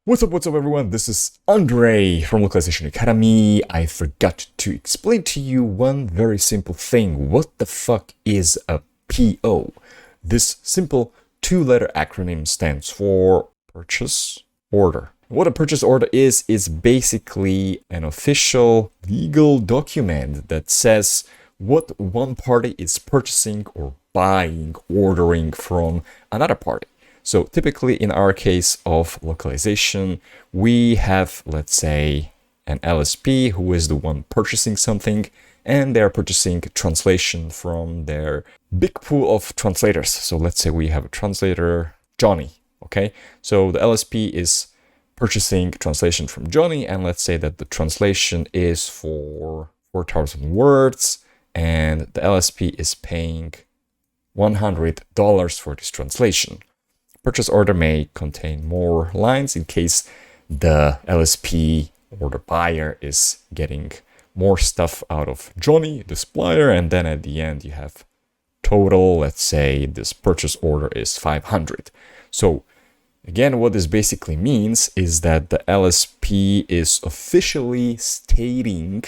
What's up everyone, this is Andre from Localization Academy. I forgot to explain to you one very simple thing. What the fuck is a PO? This simple two-letter acronym stands for Purchase Order. What a purchase order is basically an official legal document that says what one party is purchasing or buying, ordering from another party. So typically in our case of localization, we have, let's say, an LSP who is the one purchasing something, and they're purchasing translation from their big pool of translators. So let's say we have a translator, Johnny, okay? So the LSP is purchasing translation from Johnny, and let's say that the translation is for 4,000 words, and the LSP is paying $100 for this translation. Purchase order may contain more lines in case the LSP or the buyer is getting more stuff out of Johnny, the supplier, and then at the end you have total, let's say this purchase order is 500. So again, what this basically means is that the LSP is officially stating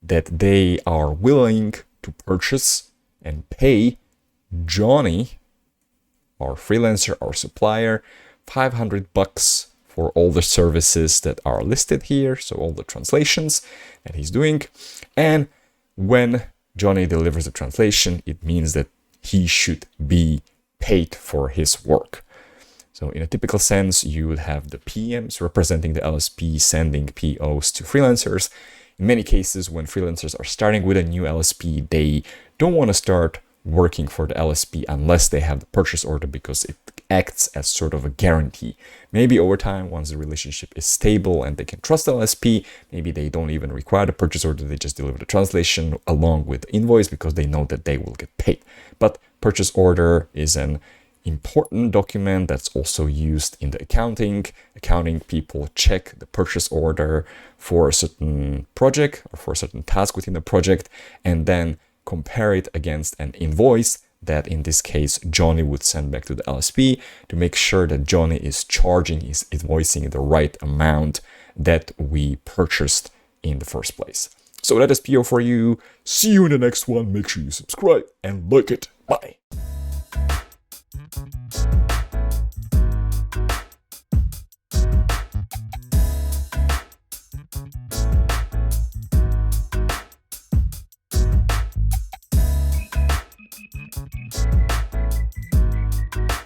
that they are willing to purchase and pay Johnny, our freelancer, our supplier, $500 for all the services that are listed here. So all the translations that he's doing. And when Johnny delivers the translation, it means that he should be paid for his work. So in a typical sense, you would have the PMs representing the LSP sending POs to freelancers. In many cases, when freelancers are starting with a new LSP, they don't want to start working for the LSP unless they have the purchase order, because it acts as sort of a guarantee. Maybe over time, once the relationship is stable and they can trust the LSP, maybe they don't even require the purchase order, they just deliver the translation along with the invoice because they know that they will get paid. But purchase order is an important document that's also used in the accounting. Accounting people check the purchase order for a certain project or for a certain task within the project, and then compare it against an invoice that in this case Johnny would send back to the LSP to make sure that Johnny is invoicing the right amount that we purchased in the first place. So that is PO for you. See you in the next one. Make sure you subscribe and like it. Bye.